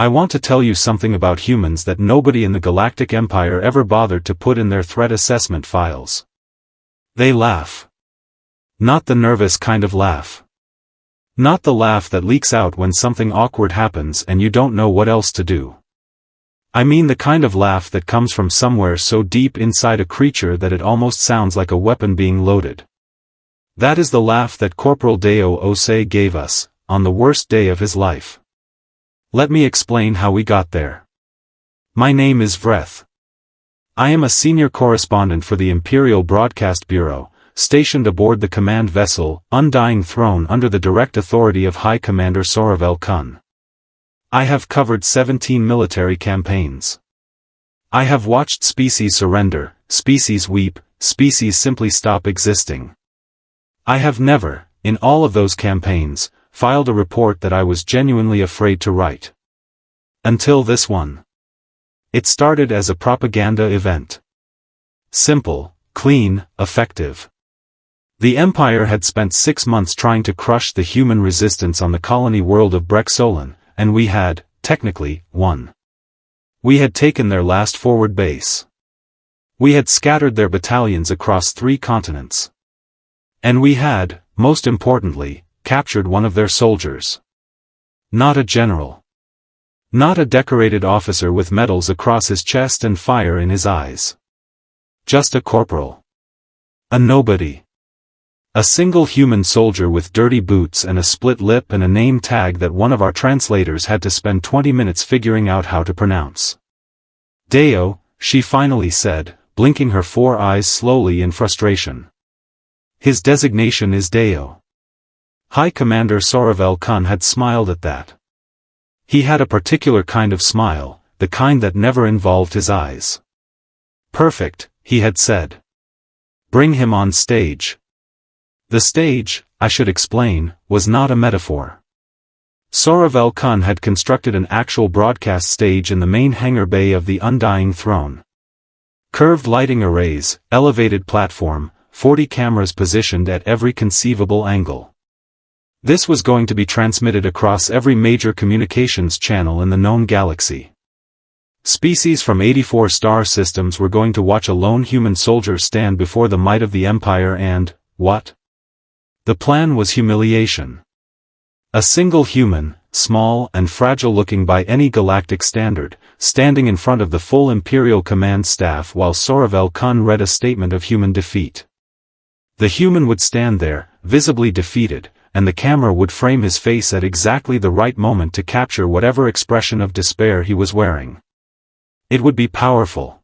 I want to tell you something about humans that nobody in the Galactic Empire ever bothered to put in their threat assessment files. They laugh. Not the nervous kind of laugh. Not the laugh that leaks out when something awkward happens and you don't know what else to do. I mean the kind of laugh that comes from somewhere so deep inside a creature that it almost sounds like a weapon being loaded. That is the laugh that Corporal Dayo Osei gave us, on the worst day of his life. Let me explain how we got there. My name is Vreth. I am a senior correspondent for the Imperial Broadcast Bureau, stationed aboard the command vessel, Undying Throne under the direct authority of High Commander Soravel Kunn. I have covered 17 military campaigns. I have watched species surrender, species weep, species simply stop existing. I have never, in all of those campaigns, filed a report that I was genuinely afraid to write. Until this one. It started as a propaganda event. Simple, clean, effective. The Empire had spent 6 months trying to crush the human resistance on the colony world of Brexolin, and we had, technically, won. We had taken their last forward base. We had scattered their battalions across 3 continents. And we had, most importantly, captured one of their soldiers. Not a general. Not a decorated officer with medals across his chest and fire in his eyes. Just a corporal. A nobody. A single human soldier with dirty boots and a split lip and a name tag that one of our translators had to spend 20 minutes figuring out how to pronounce. Dayo, she finally said, blinking her 4 eyes slowly in frustration. His designation is Dayo. High Commander Soravel Kunn had smiled at that. He had a particular kind of smile, the kind that never involved his eyes. Perfect, he had said. Bring him on stage. The stage, I should explain, was not a metaphor. Soravel Kunn had constructed an actual broadcast stage in the main hangar bay of the Undying Throne. Curved lighting arrays, elevated platform, 40 cameras positioned at every conceivable angle. This was going to be transmitted across every major communications channel in the known galaxy. Species from 84 star systems were going to watch a lone human soldier stand before the might of the Empire and, what? The plan was humiliation. A single human, small and fragile-looking by any galactic standard, standing in front of the full Imperial command staff while Soravel Kunn read a statement of human defeat. The human would stand there, visibly defeated, and the camera would frame his face at exactly the right moment to capture whatever expression of despair he was wearing. It would be powerful.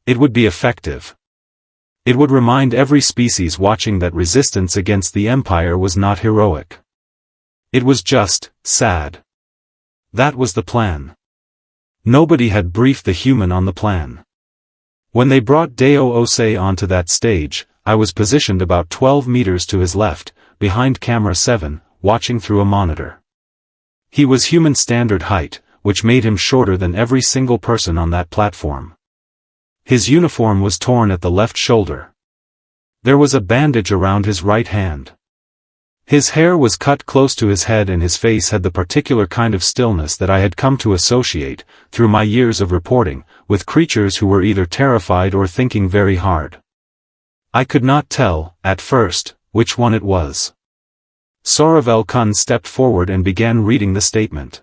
It would be effective. It would remind every species watching that resistance against the Empire was not heroic. It was just, sad. That was the plan. Nobody had briefed the human on the plan. When they brought Dayo Osei onto that stage, I was positioned about 12 meters to his left, behind camera 7, watching through a monitor. He was human standard height, which made him shorter than every single person on that platform. His uniform was torn at the left shoulder. There was a bandage around his right hand. His hair was cut close to his head and his face had the particular kind of stillness that I had come to associate, through my years of reporting, with creatures who were either terrified or thinking very hard. I could not tell, at first, which one it was. Soravel Kunn stepped forward and began reading the statement.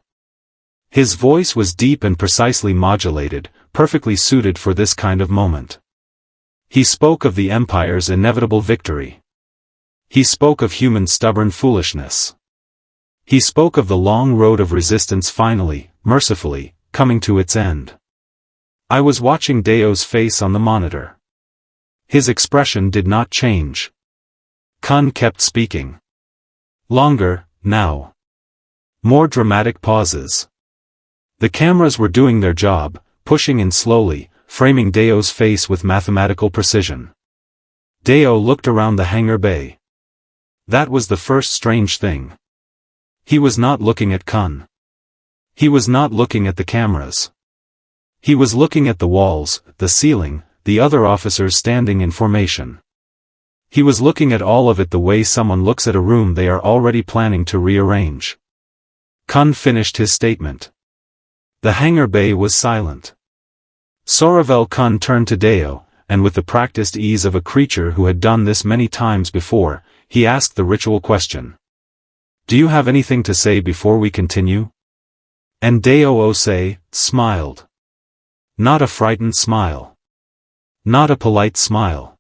His voice was deep and precisely modulated, perfectly suited for this kind of moment. He spoke of the Empire's inevitable victory. He spoke of human stubborn foolishness. He spoke of the long road of resistance finally, mercifully, coming to its end. I was watching Dayo's face on the monitor. His expression did not change. Kunn kept speaking. Longer, now. More dramatic pauses. The cameras were doing their job, pushing in slowly, framing Dayo's face with mathematical precision. Dayo looked around the hangar bay. That was the first strange thing. He was not looking at Kunn. He was not looking at the cameras. He was looking at the walls, the ceiling, the other officers standing in formation. He was looking at all of it the way someone looks at a room they are already planning to rearrange. Kunn finished his statement. The hangar bay was silent. Soravel Kunn turned to Dayo, and with the practiced ease of a creature who had done this many times before, he asked the ritual question. "Do you have anything to say before we continue?" And Dayo Osei smiled. Not a frightened smile. Not a polite smile.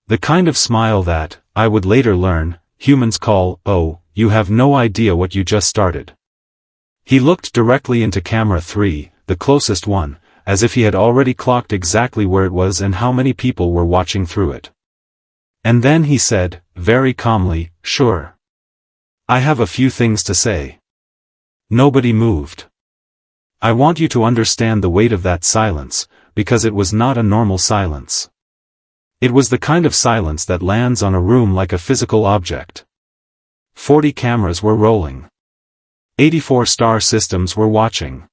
The kind of smile that, I would later learn, humans call, "Oh, you have no idea what you just started." He looked directly into camera 3, the closest one, as if he had already clocked exactly where it was and how many people were watching through it. And then he said, very calmly, "Sure. I have a few things to say." Nobody moved. I want you to understand the weight of that silence, because it was not a normal silence. It was the kind of silence that lands on a room like a physical object. 40 cameras were rolling. 84 star systems were watching.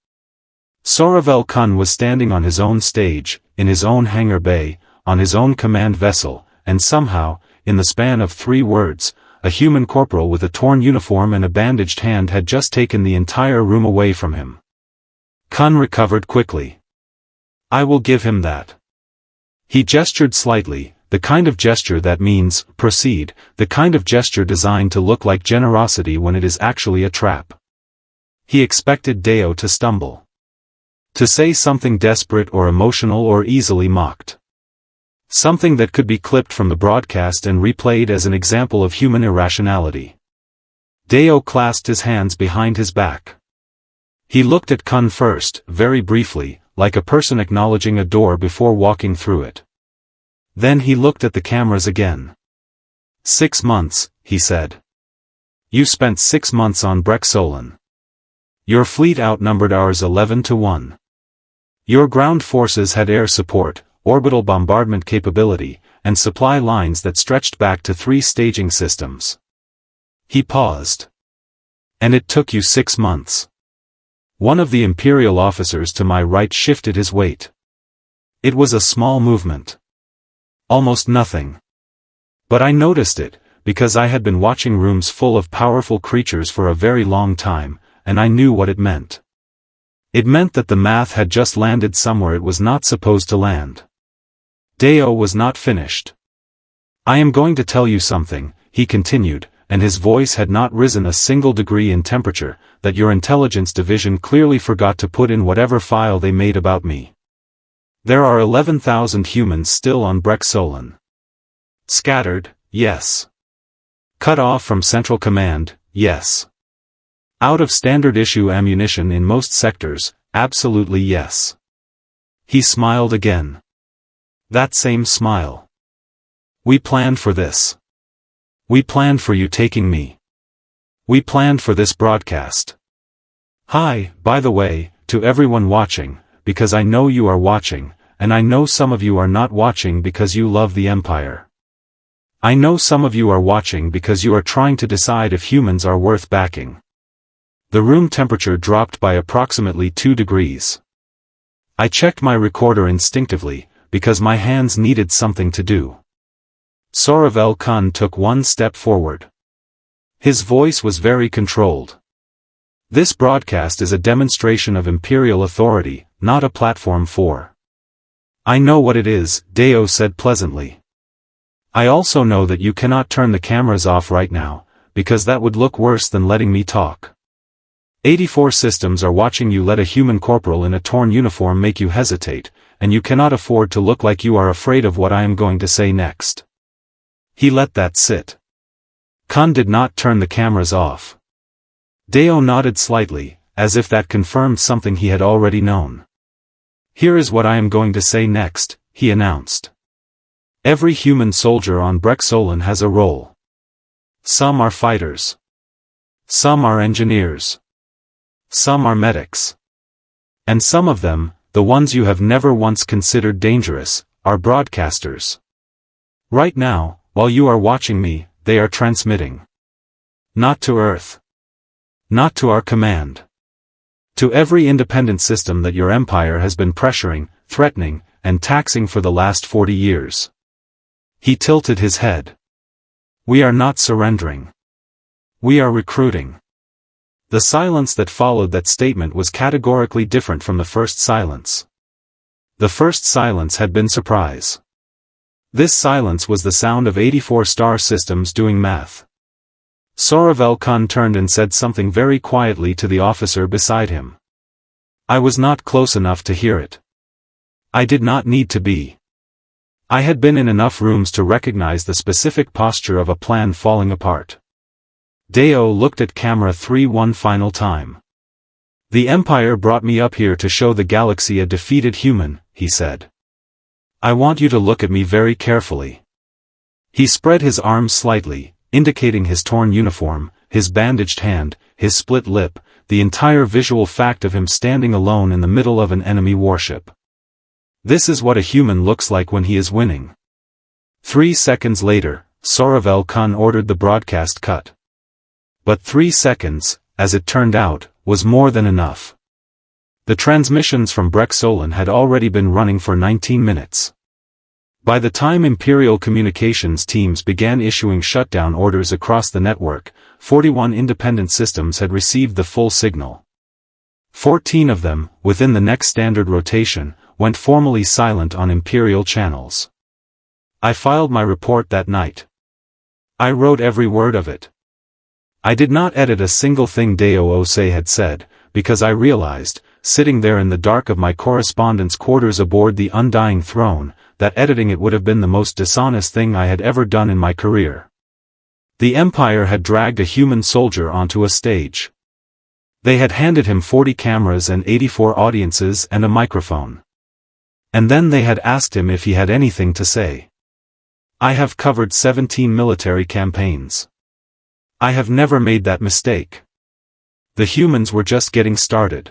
Soravel Kunn was standing on his own stage, in his own hangar bay, on his own command vessel, and somehow, in the span of 3 words, a human corporal with a torn uniform and a bandaged hand had just taken the entire room away from him. Kunn recovered quickly. I will give him that. He gestured slightly, the kind of gesture that means, proceed, the kind of gesture designed to look like generosity when it is actually a trap. He expected Dayo to stumble. To say something desperate or emotional or easily mocked. Something that could be clipped from the broadcast and replayed as an example of human irrationality. Dayo clasped his hands behind his back. He looked at Kunn first, very briefly, like a person acknowledging a door before walking through it. Then he looked at the cameras again. 6 months, he said. You spent 6 months on Brexsolan. Your fleet outnumbered ours 11-1. Your ground forces had air support, orbital bombardment capability, and supply lines that stretched back to 3 staging systems. He paused. And it took you 6 months. One of the Imperial officers to my right shifted his weight. It was a small movement. Almost nothing. But I noticed it, because I had been watching rooms full of powerful creatures for a very long time, and I knew what it meant. It meant that the math had just landed somewhere it was not supposed to land. Dayo was not finished. I am going to tell you something, he continued, and his voice had not risen a single degree in temperature, that your intelligence division clearly forgot to put in whatever file they made about me. There are 11,000 humans still on Brexsolan. Scattered, yes. Cut off from Central Command, yes. Out of standard issue ammunition in most sectors, absolutely yes. He smiled again. That same smile. We planned for this. We planned for you taking me. We planned for this broadcast. Hi, by the way, to everyone watching, because I know you are watching, and I know some of you are not watching because you love the Empire. I know some of you are watching because you are trying to decide if humans are worth backing. The room temperature dropped by approximately 2 degrees. I checked my recorder instinctively, because my hands needed something to do. Soravel Kunn took 1 step forward. His voice was very controlled. This broadcast is a demonstration of Imperial authority, not a platform for. I know what it is, Dayo said pleasantly. I also know that you cannot turn the cameras off right now, because that would look worse than letting me talk. 84 systems are watching you let a human corporal in a torn uniform make you hesitate, and you cannot afford to look like you are afraid of what I am going to say next. He let that sit. Kunn did not turn the cameras off. Dayo nodded slightly, as if that confirmed something he had already known. Here is what I am going to say next, he announced. Every human soldier on Brexsolan has a role. Some are fighters. Some are engineers. Some are medics. And some of them, the ones you have never once considered dangerous, are broadcasters. Right now, while you are watching me, they are transmitting. Not to Earth. Not to our command. To every independent system that your empire has been pressuring, threatening, and taxing for the last 40 years. He tilted his head. We are not surrendering. We are recruiting. The silence that followed that statement was categorically different from the first silence. The first silence had been surprise. This silence was the sound of 84 star systems doing math. Soravel Kunn turned and said something very quietly to the officer beside him. I was not close enough to hear it. I did not need to be. I had been in enough rooms to recognize the specific posture of a plan falling apart. Dayo looked at camera 3 one final time. The Empire brought me up here to show the galaxy a defeated human, he said. I want you to look at me very carefully. He spread his arms slightly, indicating his torn uniform, his bandaged hand, his split lip, the entire visual fact of him standing alone in the middle of an enemy warship. This is what a human looks like when he is winning. 3 seconds later, Soravel Kunn ordered the broadcast cut. But 3 seconds, as it turned out, was more than enough. The transmissions from Brexsolan had already been running for 19 minutes. By the time Imperial communications teams began issuing shutdown orders across the network, 41 independent systems had received the full signal. 14 of them, within the next standard rotation, went formally silent on Imperial channels. I filed my report that night. I wrote every word of it. I did not edit a single thing Dayo Osei had said, because I realized, sitting there in the dark of my correspondent's quarters aboard the Undying Throne, that editing it would have been the most dishonest thing I had ever done in my career. The Empire had dragged a human soldier onto a stage. They had handed him 40 cameras and 84 audiences and a microphone. And then they had asked him if he had anything to say. I have covered 17 military campaigns. I have never made that mistake. The humans were just getting started.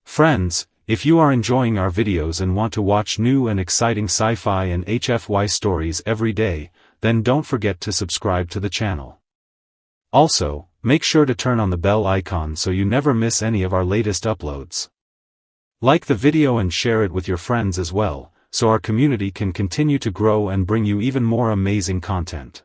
Friends, if you are enjoying our videos and want to watch new and exciting sci-fi and HFY stories every day, then don't forget to subscribe to the channel. Also, make sure to turn on the bell icon so you never miss any of our latest uploads. Like the video and share it with your friends as well, so our community can continue to grow and bring you even more amazing content.